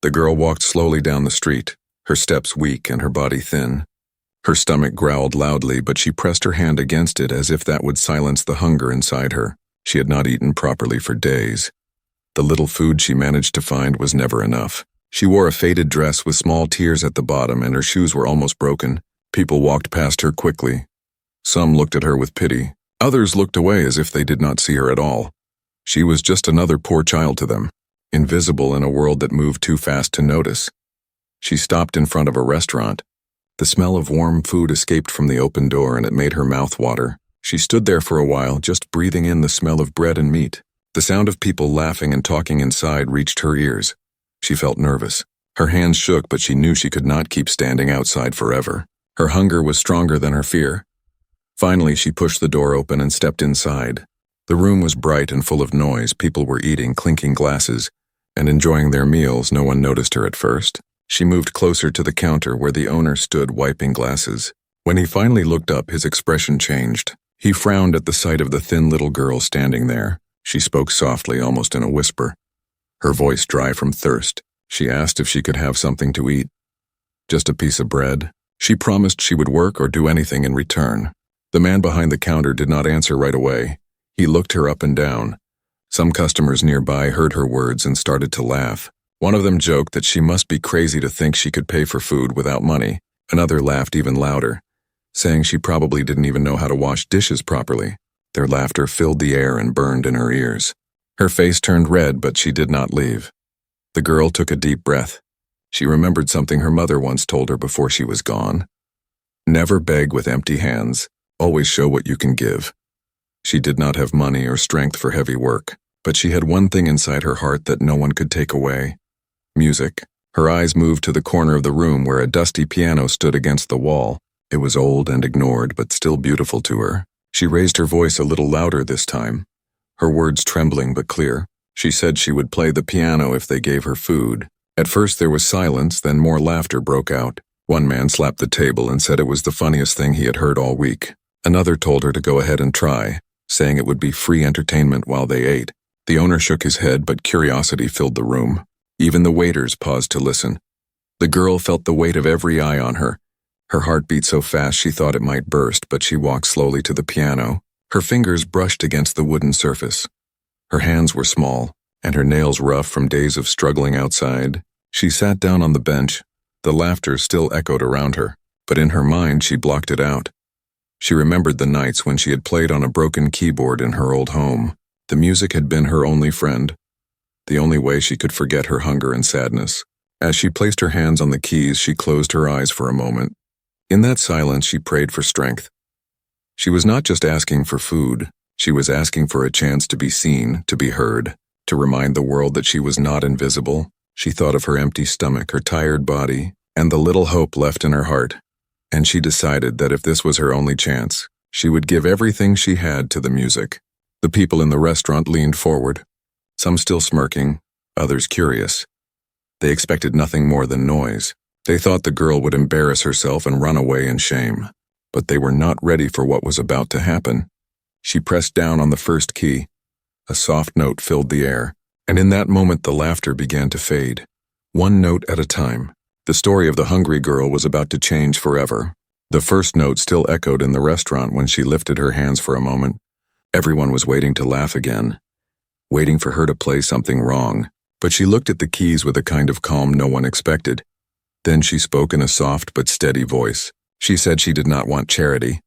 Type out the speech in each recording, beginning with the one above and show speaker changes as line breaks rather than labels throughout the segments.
The girl walked slowly down the street, her steps weak and her body thin. Her stomach growled loudly, but she pressed her hand against it as if that would silence the hunger inside her. She had not eaten properly for days. The little food she managed to find was never enough. She wore a faded dress with small tears at the bottom, and her shoes were almost broken. People walked past her quickly. Some looked at her with pity. Others looked away as if they did not see her at all. She was just another poor child to them, invisible in a world that moved too fast to notice. She stopped in front of a restaurant. The smell of warm food escaped from the open door, and it made her mouth water. She stood there for a while, just breathing in the smell of bread and meat. The sound of people laughing and talking inside reached her ears. She felt nervous. Her hands shook, but she knew she could not keep standing outside forever. Her hunger was stronger than her fear. Finally, she pushed the door open and stepped inside. The room was bright and full of noise. People were eating, clinking glasses, and enjoying their meals. No one noticed her at first. She moved closer to the counter where the owner stood wiping glasses. When he finally looked up, his expression changed. He frowned at the sight of the thin little girl standing there. She spoke softly, almost in a whisper. Her voice dry from thirst. She asked if she could have something to eat. Just a piece of bread. She promised she would work or do anything in return. The man behind the counter did not answer right away. He looked her up and down. Some customers nearby heard her words and started to laugh. One of them joked that she must be crazy to think she could pay for food without money. Another laughed even louder, saying she probably didn't even know how to wash dishes properly. Their laughter filled the air and burned in her ears. Her face turned red, but she did not leave. The girl took a deep breath. She remembered something her mother once told her before she was gone. Never beg with empty hands. Always show what you can give. She did not have money or strength for heavy work, but she had one thing inside her heart that no one could take away. Music. Her eyes moved to the corner of the room where a dusty piano stood against the wall. It was old and ignored, but still beautiful to her. She raised her voice a little louder this time, her words trembling but clear. She said she would play the piano if they gave her food. At first there was silence, then more laughter broke out. One man slapped the table and said it was the funniest thing he had heard all week. Another told her to go ahead and try, saying it would be free entertainment while they ate. The owner shook his head, but curiosity filled the room. Even the waiters paused to listen. The girl felt the weight of every eye on her. Her heart beat so fast she thought it might burst, but she walked slowly to the piano. Her fingers brushed against the wooden surface. Her hands were small, and her nails rough from days of struggling outside. She sat down on the bench. The laughter still echoed around her, but in her mind she blocked it out. She remembered the nights when she had played on a broken keyboard in her old home. The music had been her only friend, the only way she could forget her hunger and sadness. As she placed her hands on the keys, she closed her eyes for a moment. In that silence, she prayed for strength. She was not just asking for food. She was asking for a chance to be seen, to be heard, to remind the world that she was not invisible. She thought of her empty stomach, her tired body, and the little hope left in her heart. And she decided that if this was her only chance, she would give everything she had to the music. The people in the restaurant leaned forward, some still smirking, others curious. They expected nothing more than noise. They thought the girl would embarrass herself and run away in shame. But they were not ready for what was about to happen. She pressed down on the first key. A soft note filled the air, and in that moment the laughter began to fade. One note at a time. The story of the hungry girl was about to change forever. The first note still echoed in the restaurant when she lifted her hands for a moment. Everyone was waiting to laugh again, waiting for her to play something wrong. But she looked at the keys with a kind of calm no one expected. Then she spoke in a soft but steady voice. She said she did not want charity.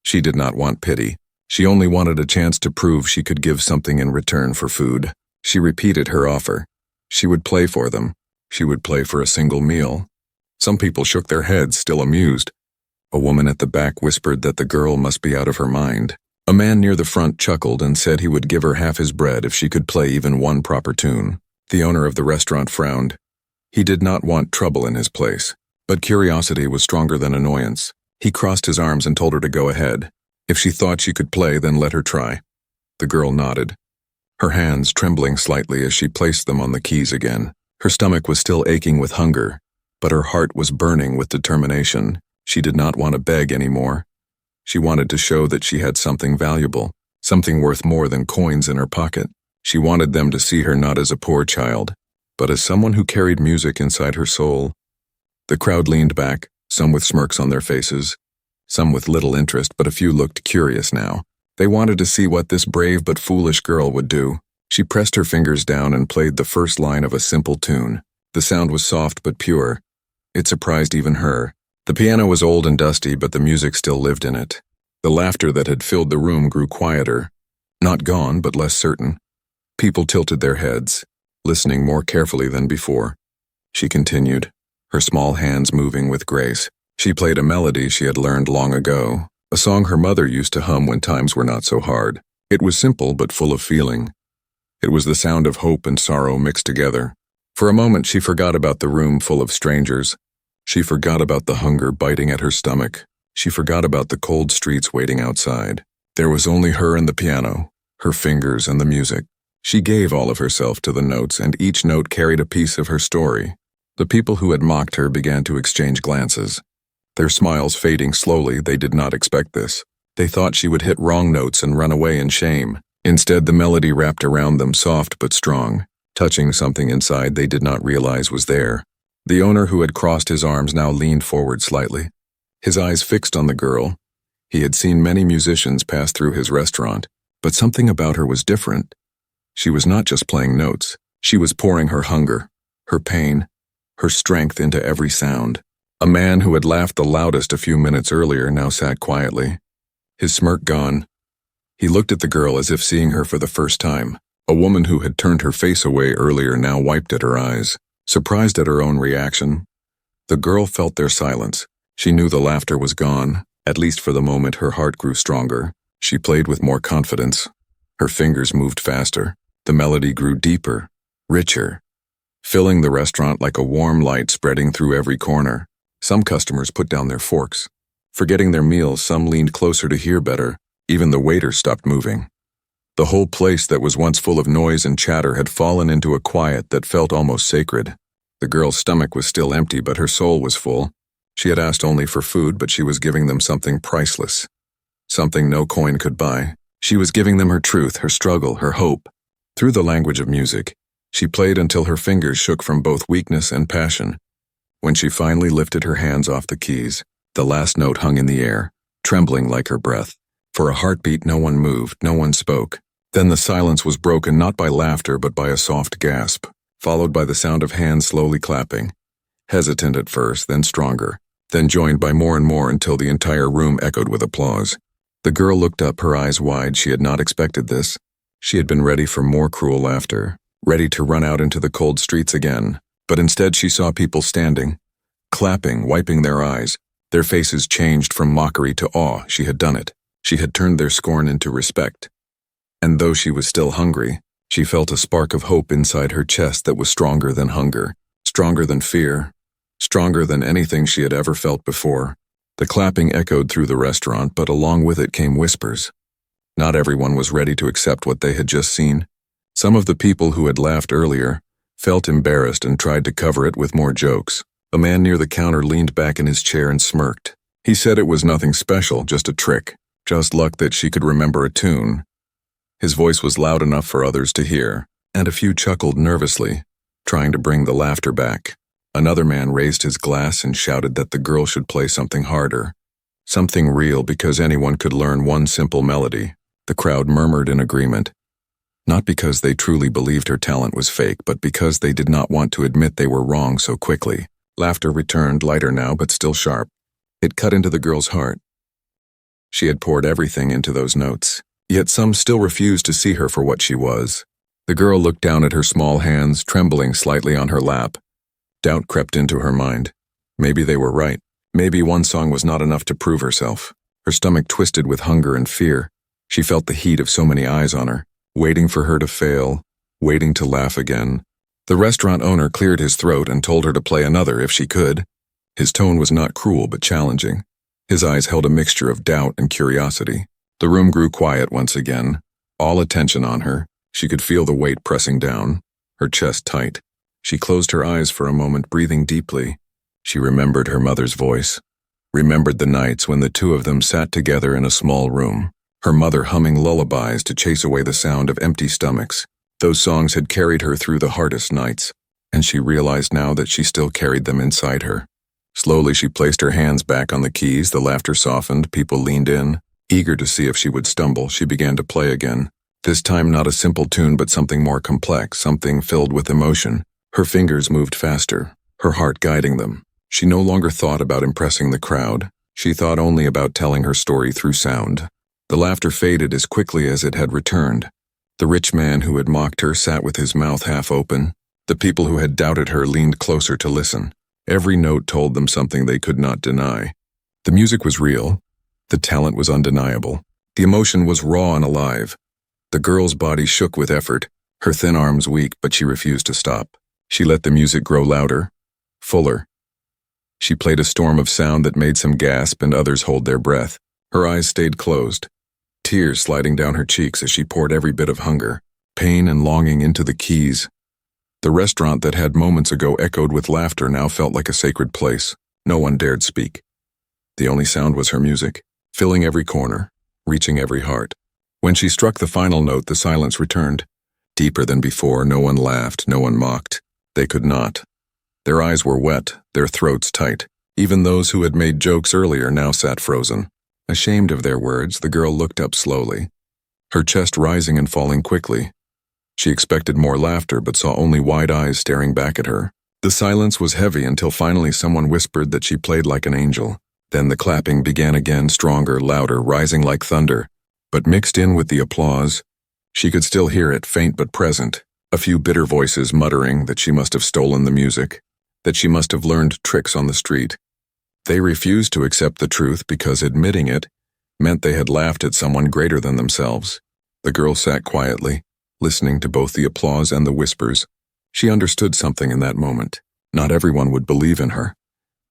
She did not want pity. She only wanted a chance to prove she could give something in return for food. She repeated her offer. She would play for them. She would play for a single meal. Some people shook their heads, still amused. A woman at the back whispered that the girl must be out of her mind. A man near the front chuckled and said he would give her half his bread if she could play even one proper tune. The owner of the restaurant frowned. He did not want trouble in his place, but curiosity was stronger than annoyance. He crossed his arms and told her to go ahead. If she thought she could play, then let her try. The girl nodded, her hands trembling slightly as she placed them on the keys again. Her stomach was still aching with hunger, but her heart was burning with determination. She did not want to beg anymore. She wanted to show that she had something valuable, something worth more than coins in her pocket. She wanted them to see her not as a poor child, but as someone who carried music inside her soul. The crowd leaned back, some with smirks on their faces, some with little interest, but a few looked curious now. They wanted to see what this brave but foolish girl would do. She pressed her fingers down and played the first line of a simple tune. The sound was soft but pure. It surprised even her. The piano was old and dusty, but the music still lived in it. The laughter that had filled the room grew quieter. Not gone, but less certain. People tilted their heads, listening more carefully than before. She continued, her small hands moving with grace. She played a melody she had learned long ago, a song her mother used to hum when times were not so hard. It was simple but full of feeling. It was the sound of hope and sorrow mixed together. For a moment she forgot about the room full of strangers. She forgot about the hunger biting at her stomach. She forgot about the cold streets waiting outside. There was only her and the piano, her fingers and the music. She gave all of herself to the notes, and each note carried a piece of her story. The people who had mocked her began to exchange glances. Their smiles fading slowly, they did not expect this. They thought she would hit wrong notes and run away in shame. Instead, the melody wrapped around them, soft but strong, touching something inside they did not realize was there. The owner, who had crossed his arms, now leaned forward slightly, his eyes fixed on the girl. He had seen many musicians pass through his restaurant, but something about her was different. She was not just playing notes. She was pouring her hunger, her pain, her strength into every sound. A man who had laughed the loudest a few minutes earlier now sat quietly, his smirk gone. He looked at the girl as if seeing her for the first time. A woman who had turned her face away earlier now wiped at her eyes, surprised at her own reaction. The girl felt their silence. She knew the laughter was gone. At least for the moment, her heart grew stronger. She played with more confidence. Her fingers moved faster. The melody grew deeper, richer, filling the restaurant like a warm light spreading through every corner. Some customers put down their forks. Forgetting their meals, some leaned closer to hear better. Even the waiter stopped moving. The whole place that was once full of noise and chatter had fallen into a quiet that felt almost sacred. The girl's stomach was still empty, but her soul was full. She had asked only for food, but she was giving them something priceless. Something no coin could buy. She was giving them her truth, her struggle, her hope. Through the language of music, she played until her fingers shook from both weakness and passion. When she finally lifted her hands off the keys, the last note hung in the air, trembling like her breath. For a heartbeat, no one moved, no one spoke. Then the silence was broken not by laughter but by a soft gasp, followed by the sound of hands slowly clapping. Hesitant at first, then stronger, then joined by more and more until the entire room echoed with applause. The girl looked up, her eyes wide. She had not expected this. She had been ready for more cruel laughter, ready to run out into the cold streets again. But instead she saw people standing, clapping, wiping their eyes. Their faces changed from mockery to awe. She had done it. She had turned their scorn into respect. And though she was still hungry, she felt a spark of hope inside her chest that was stronger than hunger, stronger than fear, stronger than anything she had ever felt before. The clapping echoed through the restaurant, but along with it came whispers. Not everyone was ready to accept what they had just seen. Some of the people who had laughed earlier felt embarrassed and tried to cover it with more jokes. A man near the counter leaned back in his chair and smirked. He said it was nothing special, just a trick, just luck that she could remember a tune. His voice was loud enough for others to hear, and a few chuckled nervously, trying to bring the laughter back. Another man raised his glass and shouted that the girl should play something harder, something real, because anyone could learn one simple melody. The crowd murmured in agreement, not because they truly believed her talent was fake, but because they did not want to admit they were wrong so quickly. Laughter returned, lighter now, but still sharp. It cut into the girl's heart. She had poured everything into those notes, yet some still refused to see her for what she was. The girl looked down at her small hands, trembling slightly on her lap. Doubt crept into her mind. Maybe they were right. Maybe one song was not enough to prove herself. Her stomach twisted with hunger and fear. She felt the heat of so many eyes on her, waiting for her to fail, waiting to laugh again. The restaurant owner cleared his throat and told her to play another if she could. His tone was not cruel but challenging. His eyes held a mixture of doubt and curiosity. The room grew quiet once again, all attention on her. She could feel the weight pressing down, her chest tight. She closed her eyes for a moment, breathing deeply. She remembered her mother's voice, remembered the nights when the two of them sat together in a small room, her mother humming lullabies to chase away the sound of empty stomachs. Those songs had carried her through the hardest nights. and she realized now that she still carried them inside her. Slowly she placed her hands back on the keys, the laughter softened, people leaned in. Eager to see if she would stumble, she began to play again. This time not a simple tune but something more complex, something filled with emotion. Her fingers moved faster, her heart guiding them. She no longer thought about impressing the crowd. She thought only about telling her story through sound. The laughter faded as quickly as it had returned. The rich man who had mocked her sat with his mouth half open. The people who had doubted her leaned closer to listen. Every note told them something they could not deny. The music was real. The talent was undeniable. The emotion was raw and alive. The girl's body shook with effort, her thin arms weak, but she refused to stop. She let the music grow louder, fuller. She played a storm of sound that made some gasp and others hold their breath. Her eyes stayed closed, tears sliding down her cheeks as she poured every bit of hunger, pain and longing into the keys. The restaurant that had moments ago echoed with laughter now felt like a sacred place. No one dared speak. The only sound was her music, filling every corner, reaching every heart. When she struck the final note, the silence returned. Deeper than before, no one laughed, no one mocked. They could not. Their eyes were wet, their throats tight. Even those who had made jokes earlier now sat frozen. Ashamed of their words, the girl looked up slowly, her chest rising and falling quickly. She expected more laughter, but saw only wide eyes staring back at her. The silence was heavy until finally someone whispered that she played like an angel. Then the clapping began again, stronger, louder, rising like thunder. But mixed in with the applause, she could still hear it, faint but present. A few bitter voices muttering that she must have stolen the music, that she must have learned tricks on the street. They refused to accept the truth because admitting it meant they had laughed at someone greater than themselves. The girl sat quietly, listening to both the applause and the whispers. She understood something in that moment. Not everyone would believe in her.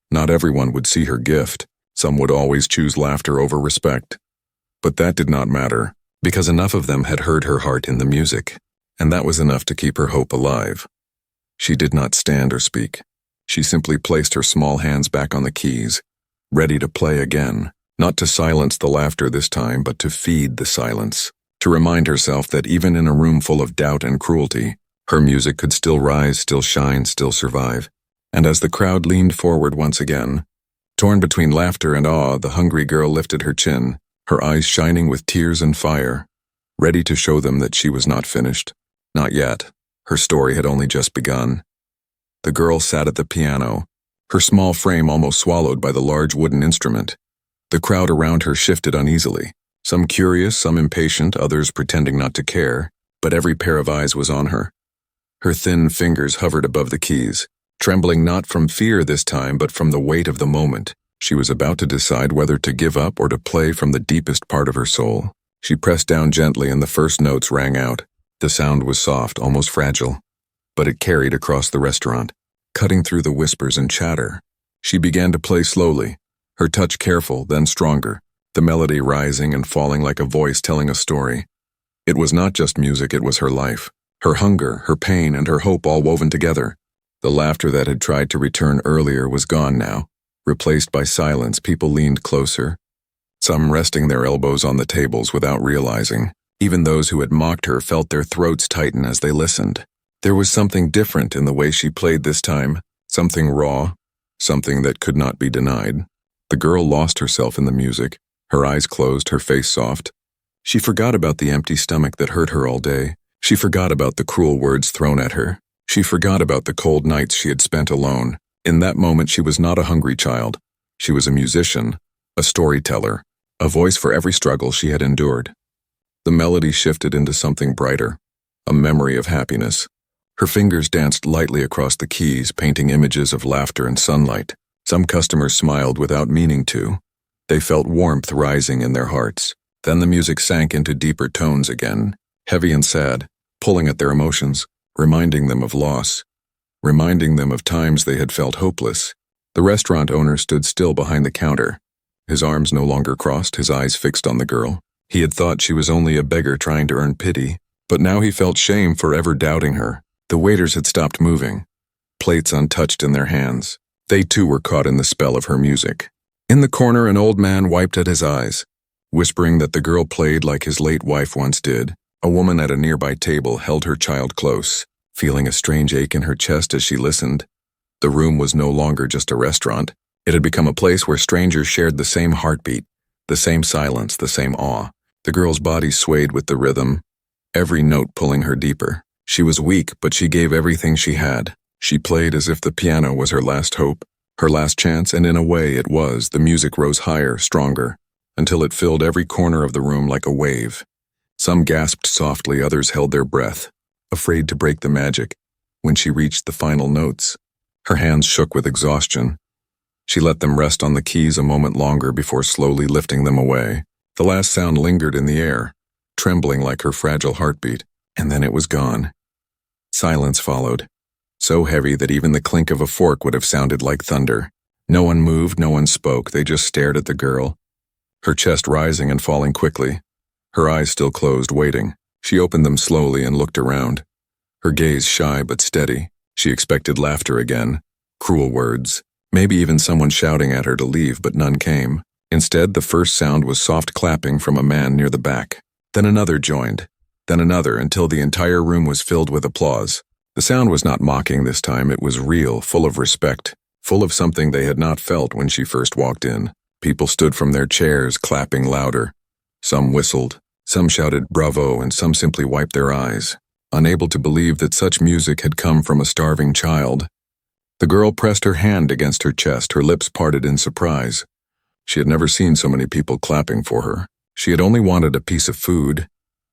Not everyone would see her gift. Some would always choose laughter over respect. But that did not matter, because enough of them had heard her heart in the music, and that was enough to keep her hope alive. She did not stand or speak. She simply placed her small hands back on the keys, ready to play again, not to silence the laughter this time, but to feed the silence, to remind herself that even in a room full of doubt and cruelty, her music could still rise, still shine, still survive. And as the crowd leaned forward once again, torn between laughter and awe, the hungry girl lifted her chin, her eyes shining with tears and fire, ready to show them that she was not finished. Not yet. Her story had only just begun. The girl sat at the piano, her small frame almost swallowed by the large wooden instrument. The crowd around her shifted uneasily, some curious, some impatient, others pretending not to care, but every pair of eyes was on her. Her thin fingers hovered above the keys, trembling not from fear this time, but from the weight of the moment. She was about to decide whether to give up or to play from the deepest part of her soul. She pressed down gently and the first notes rang out. The sound was soft, almost fragile, but it carried across the restaurant, cutting through the whispers and chatter. She began to play slowly, her touch careful, then stronger, the melody rising and falling like a voice telling a story. It was not just music, it was her life, her hunger, her pain, and her hope all woven together. The laughter that had tried to return earlier was gone now, replaced by silence. People leaned closer, some resting their elbows on the tables without realizing. Even those who had mocked her felt their throats tighten as they listened. There was something different in the way she played this time, something raw, something that could not be denied. The girl lost herself in the music, her eyes closed, her face soft. She forgot about the empty stomach that hurt her all day. She forgot about the cruel words thrown at her. She forgot about the cold nights she had spent alone. In that moment, she was not a hungry child. She was a musician, a storyteller, a voice for every struggle she had endured. The melody shifted into something brighter, a memory of happiness. Her fingers danced lightly across the keys, painting images of laughter and sunlight. Some customers smiled without meaning to. They felt warmth rising in their hearts. Then the music sank into deeper tones again, heavy and sad, pulling at their emotions, reminding them of loss, reminding them of times they had felt hopeless. The restaurant owner stood still behind the counter, his arms no longer crossed, his eyes fixed on the girl. He had thought she was only a beggar trying to earn pity, but now he felt shame for ever doubting her. The waiters had stopped moving, plates untouched in their hands. They too were caught in the spell of her music. In the corner, an old man wiped at his eyes, whispering that the girl played like his late wife once did. A woman at a nearby table held her child close, feeling a strange ache in her chest as she listened. The room was no longer just a restaurant. It had become a place where strangers shared the same heartbeat, the same silence, the same awe. The girl's body swayed with the rhythm, every note pulling her deeper. She was weak, but she gave everything she had. She played as if the piano was her last hope, her last chance, and in a way it was. The music rose higher, stronger, until it filled every corner of the room like a wave. Some gasped softly, others held their breath, afraid to break the magic. When she reached the final notes, her hands shook with exhaustion. She let them rest on the keys a moment longer before slowly lifting them away. The last sound lingered in the air, trembling like her fragile heartbeat, and then it was gone. Silence followed, so heavy that even the clink of a fork would have sounded like thunder. No one moved, no one spoke, they just stared at the girl, her chest rising and falling quickly. Her eyes still closed, waiting. She opened them slowly and looked around, her gaze shy but steady. She expected laughter again, cruel words, maybe even someone shouting at her to leave, but none came. Instead, the first sound was soft clapping from a man near the back. Then another joined, then another, until the entire room was filled with applause. The sound was not mocking this time, it was real, full of respect, full of something they had not felt when she first walked in. People stood from their chairs, clapping louder. Some whistled, some shouted bravo, and some simply wiped their eyes, unable to believe that such music had come from a starving child. The girl pressed her hand against her chest, her lips parted in surprise. She had never seen so many people clapping for her. She had only wanted a piece of food,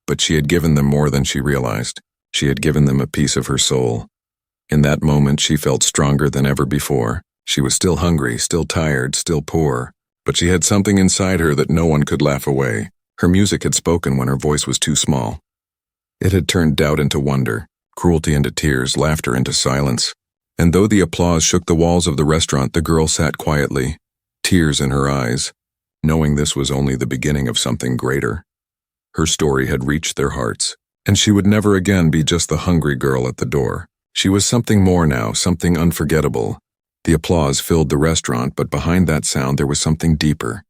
but she had given them more than she realized. She had given them a piece of her soul. In that moment, she felt stronger than ever before. She was still hungry, still tired, still poor, but she had something inside her that no one could laugh away. Her music had spoken when her voice was too small. It had turned doubt into wonder, cruelty into tears, laughter into silence. And though the applause shook the walls of the restaurant, the girl sat quietly, tears in her eyes, knowing this was only the beginning of something greater. Her story had reached their hearts, and she would never again be just the hungry girl at the door. She was something more now, something unforgettable. The applause filled the restaurant, but behind that sound there was something deeper.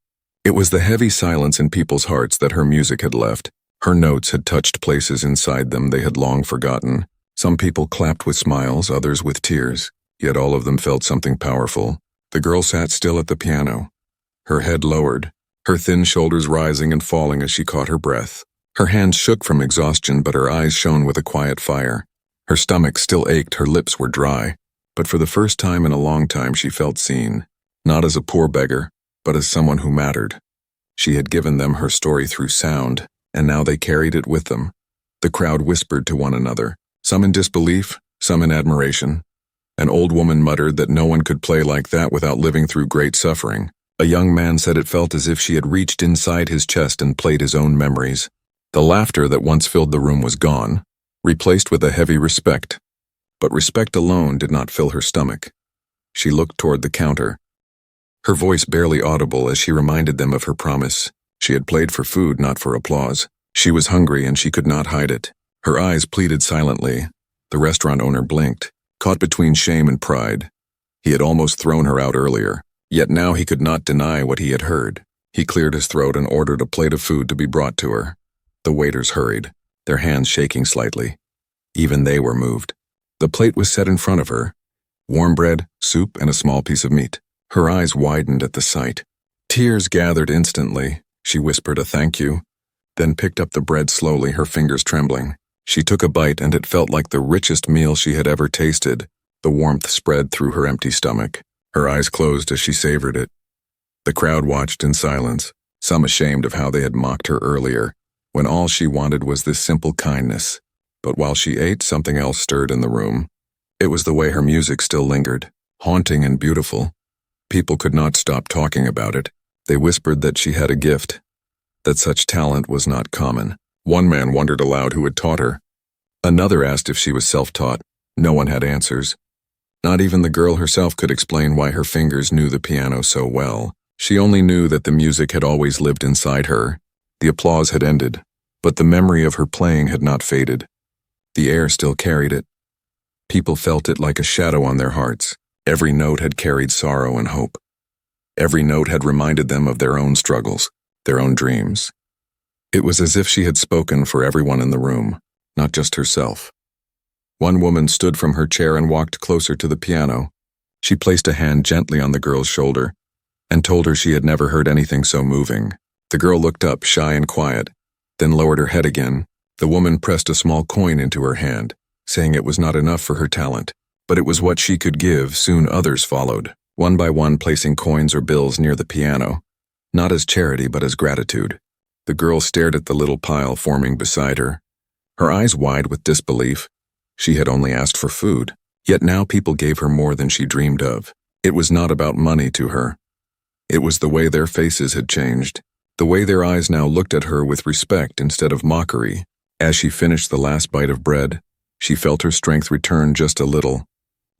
It was the heavy silence in people's hearts that her music had left. Her notes had touched places inside them they had long forgotten. Some people clapped with smiles, others with tears, yet all of them felt something powerful. The girl sat still at the piano, her head lowered, her thin shoulders rising and falling as she caught her breath. Her hands shook from exhaustion, but her eyes shone with a quiet fire. Her stomach still ached, her lips were dry, but for the first time in a long time she felt seen, not as a poor beggar, but as someone who mattered. She had given them her story through sound, and now they carried it with them. The crowd whispered to one another, some in disbelief, some in admiration. An old woman muttered that no one could play like that without living through great suffering. A young man said it felt as if she had reached inside his chest and played his own memories. The laughter that once filled the room was gone, replaced with a heavy respect. But respect alone did not fill her stomach. She looked toward the counter, her voice barely audible as she reminded them of her promise. She had played for food, not for applause. She was hungry and she could not hide it. Her eyes pleaded silently. The restaurant owner blinked, caught between shame and pride. He had almost thrown her out earlier, yet now he could not deny what he had heard. He cleared his throat and ordered a plate of food to be brought to her. The waiters hurried, their hands shaking slightly. Even they were moved. The plate was set in front of her, warm bread, soup, and a small piece of meat. Her eyes widened at the sight. Tears gathered instantly. She whispered a thank you, then picked up the bread slowly, her fingers trembling. She took a bite, and it felt like the richest meal she had ever tasted. The warmth spread through her empty stomach. Her eyes closed as she savored it. The crowd watched in silence, some ashamed of how they had mocked her earlier, when all she wanted was this simple kindness. But while she ate, something else stirred in the room. It was the way her music still lingered, haunting and beautiful. People could not stop talking about it. They whispered that she had a gift, that such talent was not common. One man wondered aloud who had taught her. Another asked if she was self-taught. No one had answers. Not even the girl herself could explain why her fingers knew the piano so well. She only knew that the music had always lived inside her. The applause had ended, but the memory of her playing had not faded. The air still carried it. People felt it like a shadow on their hearts. Every note had carried sorrow and hope. Every note had reminded them of their own struggles, their own dreams. It was as if she had spoken for everyone in the room, not just herself. One woman stood from her chair and walked closer to the piano. She placed a hand gently on the girl's shoulder and told her she had never heard anything so moving. The girl looked up, shy and quiet, then lowered her head again. The woman pressed a small coin into her hand, saying it was not enough for her talent, but it was what she could give. Soon others followed, one by one placing coins or bills near the piano, not as charity but as gratitude. The girl stared at the little pile forming beside her, her eyes wide with disbelief. She had only asked for food, yet now people gave her more than she dreamed of. It was not about money to her. It was the way their faces had changed, the way their eyes now looked at her with respect instead of mockery. As she finished the last bite of bread, she felt her strength return just a little.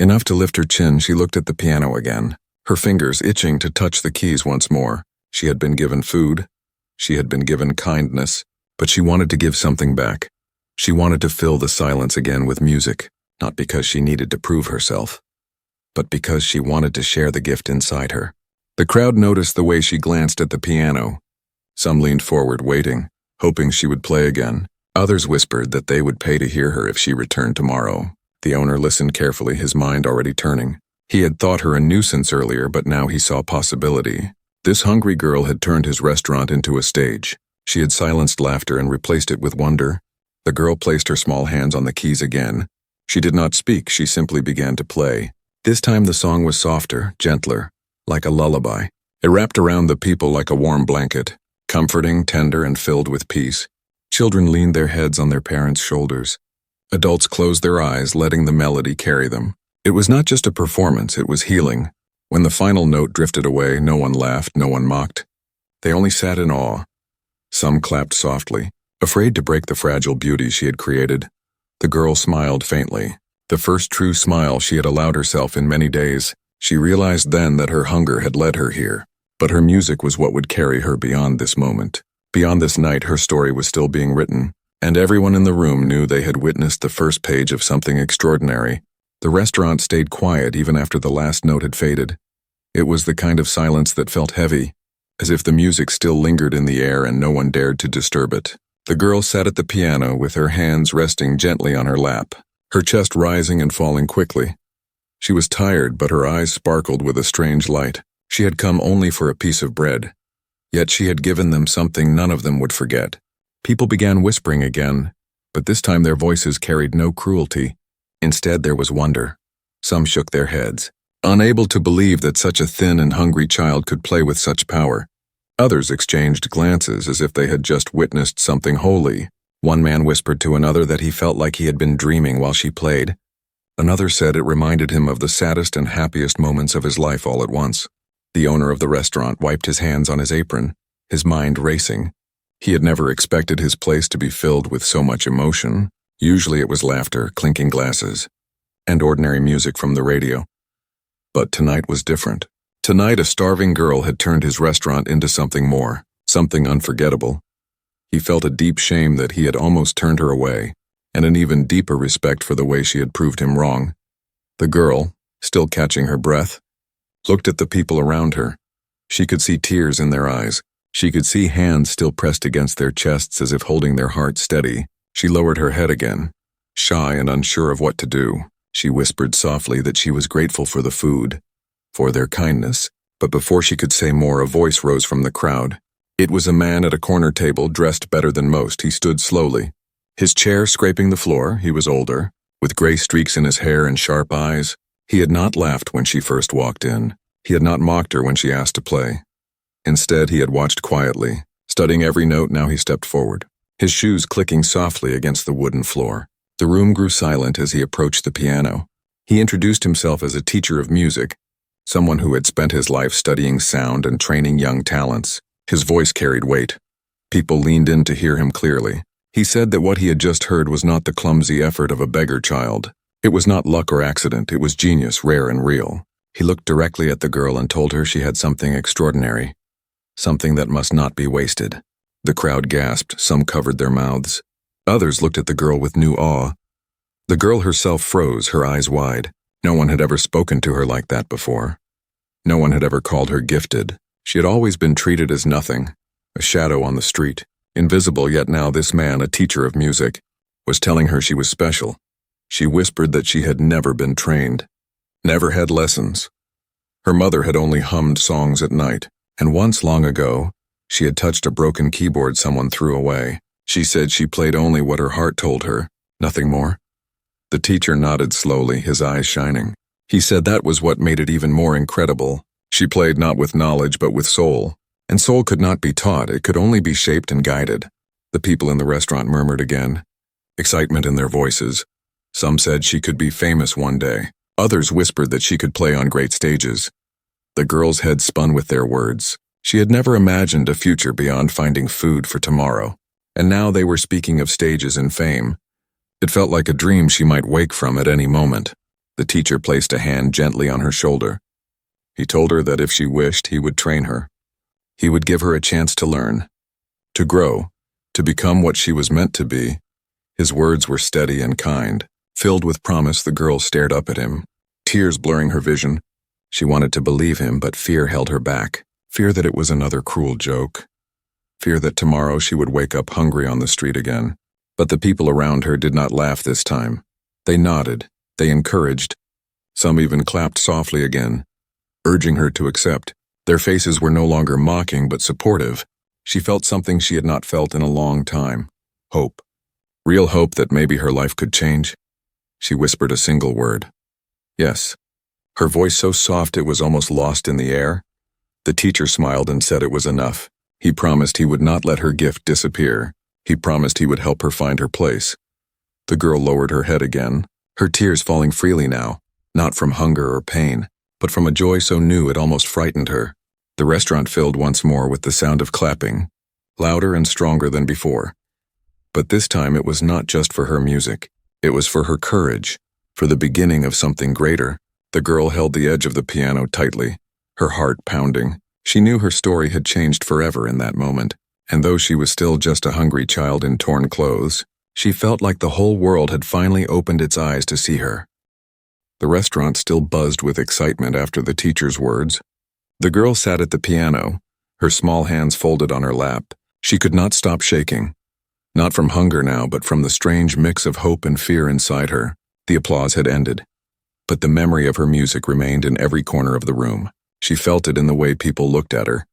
Enough to lift her chin, she looked at the piano again, her fingers itching to touch the keys once more. She had been given food, she had been given kindness, but she wanted to give something back. She wanted to fill the silence again with music, not because she needed to prove herself, but because she wanted to share the gift inside her. The crowd noticed the way she glanced at the piano. Some leaned forward, waiting, hoping she would play again. Others whispered that they would pay to hear her if she returned tomorrow. The owner listened carefully, his mind already turning. He had thought her a nuisance earlier, but now he saw possibility. This hungry girl had turned his restaurant into a stage. She had silenced laughter and replaced it with wonder. The girl placed her small hands on the keys again. She did not speak, she simply began to play. This time the song was softer, gentler, like a lullaby. It wrapped around the people like a warm blanket, comforting, tender, and filled with peace. Children leaned their heads on their parents' shoulders. Adults closed their eyes, letting the melody carry them. It was not just a performance, it was healing. When the final note drifted away, no one laughed, no one mocked. They only sat in awe. Some clapped softly, afraid to break the fragile beauty she had created. The girl smiled faintly, the first true smile she had allowed herself in many days. She realized then that her hunger had led her here, but her music was what would carry her beyond this moment. Beyond this night, her story was still being written, and everyone in the room knew they had witnessed the first page of something extraordinary. The restaurant stayed quiet even after the last note had faded. It was the kind of silence that felt heavy, as if the music still lingered in the air and no one dared to disturb it. The girl sat at the piano with her hands resting gently on her lap, her chest rising and falling quickly. She was tired, but her eyes sparkled with a strange light. She had come only for a piece of bread, yet she had given them something none of them would forget. People began whispering again, but this time their voices carried no cruelty. Instead, there was wonder. Some shook their heads, unable to believe that such a thin and hungry child could play with such power. Others exchanged glances as if they had just witnessed something holy. One man whispered to another that he felt like he had been dreaming while she played. Another said it reminded him of the saddest and happiest moments of his life all at once. The owner of the restaurant wiped his hands on his apron, his mind racing. He had never expected his place to be filled with so much emotion. Usually it was laughter, clinking glasses, and ordinary music from the radio. But tonight was different. Tonight a starving girl had turned his restaurant into something more, something unforgettable. He felt a deep shame that he had almost turned her away, and an even deeper respect for the way she had proved him wrong. The girl, still catching her breath, looked at the people around her. She could see tears in their eyes. She could see hands still pressed against their chests as if holding their hearts steady. She lowered her head again. Shy and unsure of what to do, she whispered softly that she was grateful for the food, for their kindness. But before she could say more, a voice rose from the crowd. It was a man at a corner table, dressed better than most. He stood slowly, his chair scraping the floor. He was older, with gray streaks in his hair and sharp eyes. He had not laughed when she first walked in. He had not mocked her when she asked to play. Instead, he had watched quietly, studying every note. Now he stepped forward, his shoes clicking softly against the wooden floor. The room grew silent as he approached the piano. He introduced himself as a teacher of music, someone who had spent his life studying sound and training young talents. His voice carried weight. People leaned in to hear him clearly. He said that what he had just heard was not the clumsy effort of a beggar child. It was not luck or accident. It was genius, rare and real. He looked directly at the girl and told her she had something extraordinary, something that must not be wasted. The crowd gasped. Some covered their mouths. Others looked at the girl with new awe. The girl herself froze, her eyes wide. No one had ever spoken to her like that before. No one had ever called her gifted. She had always been treated as nothing, a shadow on the street, invisible. Yet now this man, a teacher of music, was telling her she was special. She whispered that she had never been trained, never had lessons. Her mother had only hummed songs at night, and once long ago, she had touched a broken keyboard someone threw away. She said she played only what her heart told her, nothing more. The teacher nodded slowly, his eyes shining. He said that was what made it even more incredible. She played not with knowledge but with soul, and soul could not be taught, it could only be shaped and guided. The people in the restaurant murmured again, excitement in their voices. Some said she could be famous one day. Others whispered that she could play on great stages. The girl's head spun with their words. She had never imagined a future beyond finding food for tomorrow, and now they were speaking of stages and fame. It felt like a dream she might wake from at any moment. The teacher placed a hand gently on her shoulder. He told her that if she wished, he would train her. He would give her a chance to learn, to grow, to become what she was meant to be. His words were steady and kind. Filled with promise, the girl stared up at him, tears blurring her vision. She wanted to believe him, but fear held her back. Fear that it was another cruel joke. Fear that tomorrow she would wake up hungry on the street again. But the people around her did not laugh this time. They nodded, they encouraged. Some even clapped softly again, urging her to accept. Their faces were no longer mocking but supportive. She felt something she had not felt in a long time. Hope. Real hope that maybe her life could change. She whispered a single word. Yes. Her voice so soft it was almost lost in the air. The teacher smiled and said it was enough. He promised he would not let her gift disappear. He promised he would help her find her place. The girl lowered her head again, her tears falling freely now, not from hunger or pain, but from a joy so new it almost frightened her. The restaurant filled once more with the sound of clapping, louder and stronger than before. But this time it was not just for her music. It was for her courage, for the beginning of something greater. The girl held the edge of the piano tightly, her heart pounding. She knew her story had changed forever in that moment, and though she was still just a hungry child in torn clothes, she felt like the whole world had finally opened its eyes to see her. The restaurant still buzzed with excitement after the teacher's words. The girl sat at the piano, her small hands folded on her lap. She could not stop shaking. Not from hunger now, but from the strange mix of hope and fear inside her. The applause had ended, but the memory of her music remained in every corner of the room. She felt it in the way people looked at her.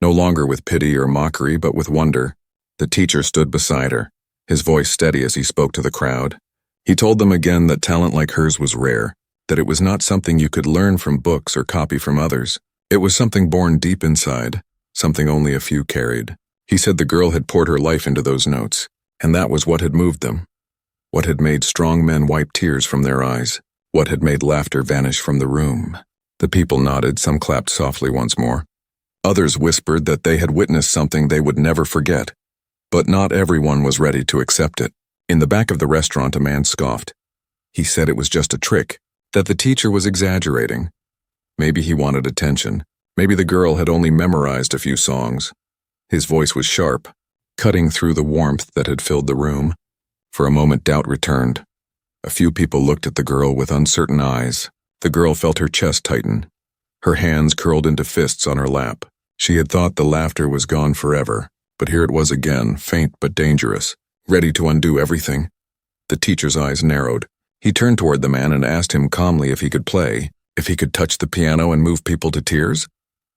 No longer with pity or mockery, but with wonder. The teacher stood beside her, his voice steady as he spoke to the crowd. He told them again that talent like hers was rare, that it was not something you could learn from books or copy from others. It was something born deep inside, something only a few carried. He said the girl had poured her life into those notes, and that was what had moved them. What had made strong men wipe tears from their eyes. What had made laughter vanish from the room. The people nodded, some clapped softly once more. Others whispered that they had witnessed something they would never forget. But not everyone was ready to accept it. In the back of the restaurant, a man scoffed. He said it was just a trick, that the teacher was exaggerating. Maybe he wanted attention. Maybe the girl had only memorized a few songs. His voice was sharp, cutting through the warmth that had filled the room. For a moment, doubt returned. A few people looked at the girl with uncertain eyes. The girl felt her chest tighten. Her hands curled into fists on her lap. She had thought the laughter was gone forever, but here it was again, faint but dangerous, ready to undo everything. The teacher's eyes narrowed. He turned toward the man and asked him calmly if he could play, if he could touch the piano and move people to tears.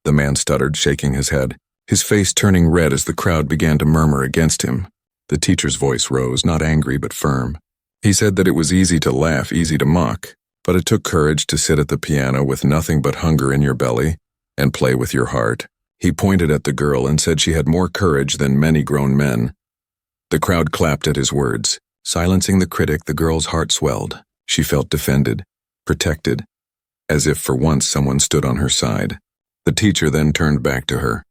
The man stuttered, shaking his head, his face turning red as the crowd began to murmur against him. The teacher's voice rose, not angry but firm. He said that it was easy to laugh, easy to mock, but it took courage to sit at the piano with nothing but hunger in your belly and play with your heart. He pointed at the girl and said she had more courage than many grown men. The crowd clapped at his words. Silencing the critic, the girl's heart swelled. She felt defended, protected, as if for once someone stood on her side. The teacher then turned back to her.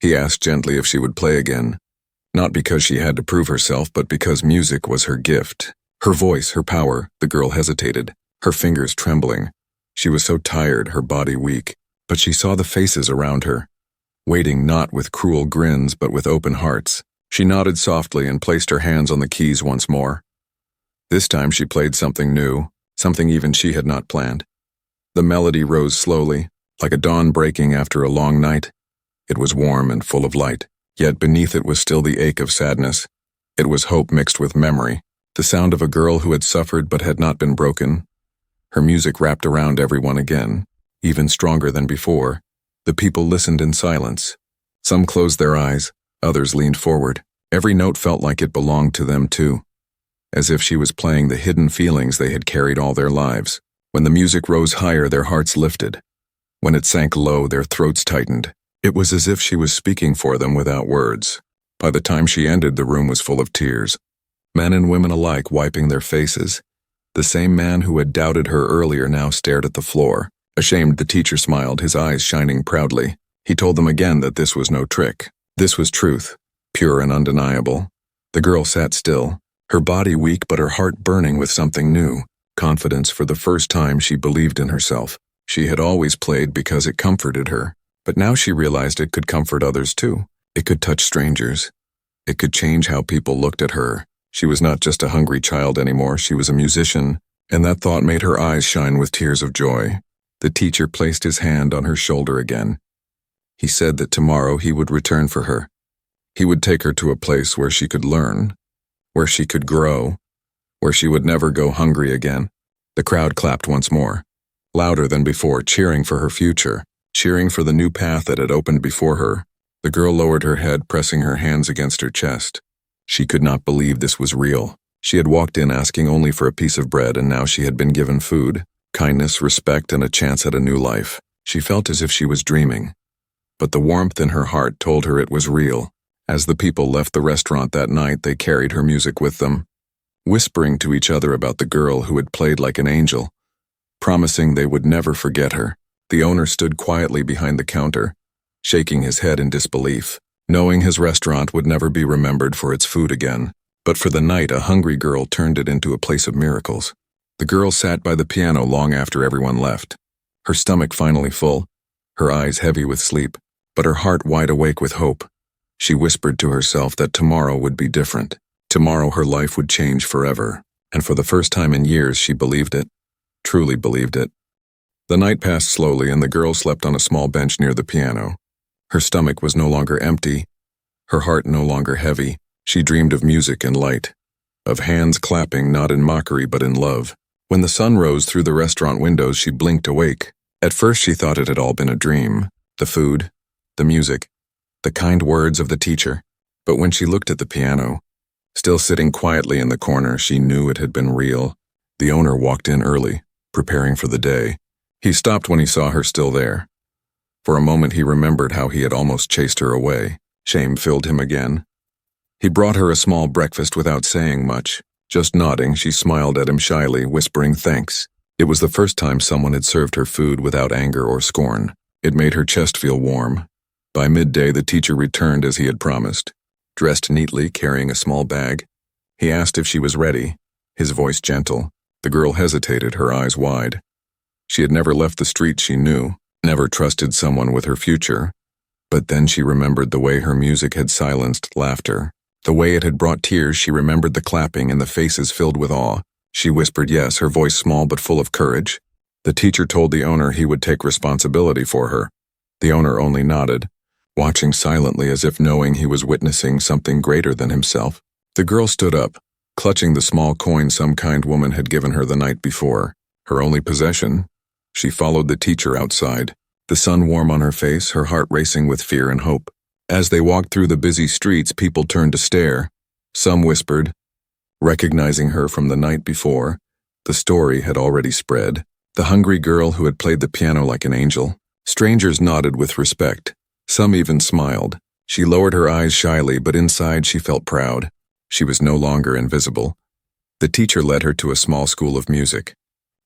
He asked gently if she would play again, not because she had to prove herself, but because music was her gift. Her voice, her power. The girl hesitated, her fingers trembling. She was so tired, her body weak, but she saw the faces around her, waiting not with cruel grins but with open hearts. She nodded softly and placed her hands on the keys once more. This time she played something new, something even she had not planned. The melody rose slowly, like a dawn breaking after a long night. It was warm and full of light, yet beneath it was still the ache of sadness. It was hope mixed with memory, The sound of a girl who had suffered but had not been broken. Her music wrapped around everyone again, even stronger than before. The people listened in silence. Some closed their eyes, others leaned forward. Every note felt like it belonged to them too, as if she was playing the hidden feelings they had carried all their lives. When the music rose higher, their hearts lifted. When it sank low, their throats tightened. It was as if she was speaking for them without words. By the time she ended, the room was full of tears. Men and women alike wiping their faces. The same man who had doubted her earlier now stared at the floor. Ashamed, the teacher smiled, his eyes shining proudly. He told them again that this was no trick. This was truth, pure and undeniable. The girl sat still, her body weak but her heart burning with something new. Confidence. For the first time, she believed in herself. She had always played because it comforted her, but now she realized it could comfort others too. It could touch strangers. It could change how people looked at her. She was not just a hungry child anymore, she was a musician, and that thought made her eyes shine with tears of joy. The teacher placed his hand on her shoulder again. He said that tomorrow he would return for her. He would take her to a place where she could learn, where she could grow, where she would never go hungry again. The crowd clapped once more, louder than before, cheering for her future, cheering for the new path that had opened before her. The girl lowered her head, pressing her hands against her chest. She could not believe this was real. She had walked in asking only for a piece of bread, and now she had been given food, kindness, respect, and a chance at a new life. She felt as if she was dreaming. But the warmth in her heart told her it was real. As the people left the restaurant that night, they carried her music with them, whispering to each other about the girl who had played like an angel, promising they would never forget her. The owner stood quietly behind the counter, shaking his head in disbelief, knowing his restaurant would never be remembered for its food again. But for the night, a hungry girl turned it into a place of miracles. The girl sat by the piano long after everyone left, her stomach finally full, her eyes heavy with sleep, but her heart wide awake with hope. She whispered to herself that tomorrow would be different. Tomorrow her life would change forever, and for the first time in years she believed it, truly believed it. The night passed slowly, and the girl slept on a small bench near the piano. Her stomach was no longer empty, her heart no longer heavy. She dreamed of music and light, of hands clapping not in mockery but in love. When the sun rose through the restaurant windows, she blinked awake. At first she thought it had all been a dream, the food, the music, the kind words of the teacher. But when she looked at the piano, still sitting quietly in the corner, she knew it had been real. The owner walked in early, preparing for the day. He stopped when he saw her still there. For a moment he remembered how he had almost chased her away. Shame filled him again. He brought her a small breakfast without saying much. Just nodding, she smiled at him shyly, whispering thanks. It was the first time someone had served her food without anger or scorn. It made her chest feel warm. By midday, the teacher returned as he had promised, dressed neatly, carrying a small bag. He asked if she was ready, his voice gentle. The girl hesitated, her eyes wide. She had never left the street she knew, never trusted someone with her future. But then she remembered the way her music had silenced laughter. The way it had brought tears. She remembered the clapping and the faces filled with awe. She whispered yes, her voice small but full of courage. The teacher told the owner he would take responsibility for her. The owner only nodded, watching silently as if knowing he was witnessing something greater than himself. The girl stood up, clutching the small coin some kind woman had given her the night before, her only possession. She followed the teacher outside, the sun warm on her face, her heart racing with fear and hope. As they walked through the busy streets, people turned to stare. Some whispered, recognizing her from the night before. The story had already spread. The hungry girl who had played the piano like an angel. Strangers nodded with respect. Some even smiled. She lowered her eyes shyly, but inside she felt proud. She was no longer invisible. The teacher led her to a small school of music.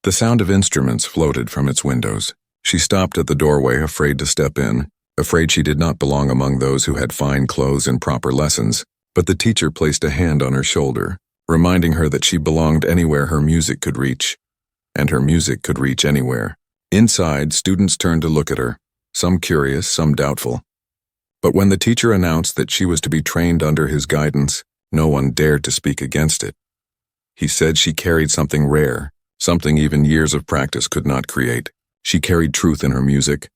The sound of instruments floated from its windows. She stopped at the doorway, afraid to step in, afraid she did not belong among those who had fine clothes and proper lessons. But the teacher placed a hand on her shoulder, reminding her that she belonged anywhere her music could reach, and her music could reach anywhere. Inside, students turned to look at her, some curious, some doubtful. But when the teacher announced that she was to be trained under his guidance, no one dared to speak against it. He said she carried something rare, something even years of practice could not create. She carried truth in her music.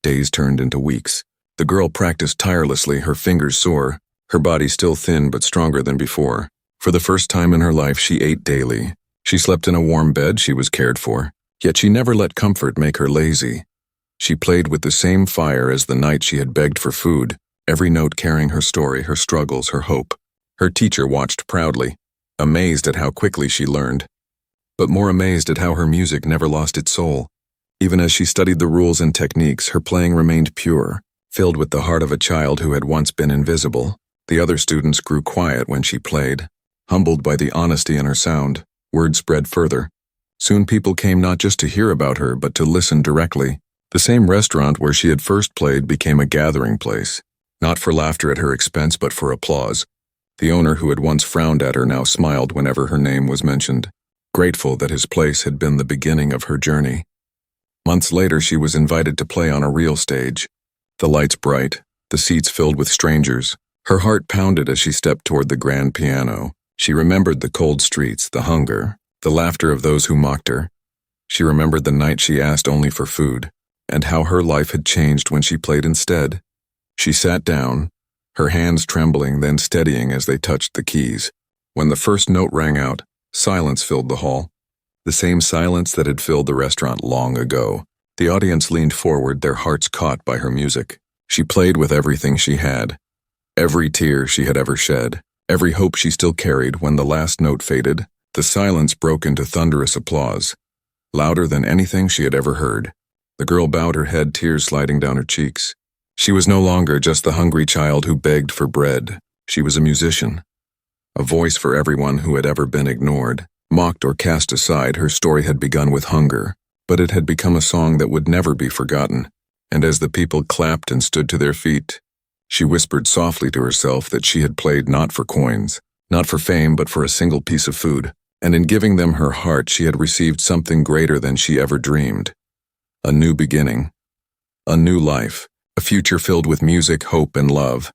Days turned into weeks. The girl practiced tirelessly, her fingers sore, her body still thin but stronger than before. For the first time in her life, she ate daily. She slept in a warm bed. She was cared for. Yet she never let comfort make her lazy. She played with the same fire as the night she had begged for food, every note carrying her story, her struggles, her hope. Her teacher watched proudly, amazed at how quickly she learned, but more amazed at how her music never lost its soul. Even as she studied the rules and techniques, her playing remained pure, filled with the heart of a child who had once been invisible. The other students grew quiet when she played. Humbled by the honesty in her sound, word spread further. Soon people came not just to hear about her, but to listen directly. The same restaurant where she had first played became a gathering place, not for laughter at her expense, but for applause. The owner who had once frowned at her now smiled whenever her name was mentioned, grateful that his place had been the beginning of her journey. Months later, she was invited to play on a real stage. The lights bright, the seats filled with strangers. Her heart pounded as she stepped toward the grand piano. She remembered the cold streets, the hunger, the laughter of those who mocked her. She remembered the night she asked only for food, and how her life had changed when she played instead. She sat down, her hands trembling, then steadying as they touched the keys. When the first note rang out, silence filled the hall. The same silence that had filled the restaurant long ago. The audience leaned forward, their hearts caught by her music. She played with everything she had, every tear she had ever shed, every hope she still carried. When the last note faded, the silence broke into thunderous applause, louder than anything she had ever heard. The girl bowed her head, tears sliding down her cheeks. She was no longer just the hungry child who begged for bread. She was a musician, a voice for everyone who had ever been ignored, mocked or cast aside. Her story had begun with hunger, but it had become a song that would never be forgotten. And as the people clapped and stood to their feet, she whispered softly to herself that she had played not for coins, not for fame, but for a single piece of food. And in giving them her heart, she had received something greater than she ever dreamed. A new beginning, a new life, a future filled with music, hope, and love.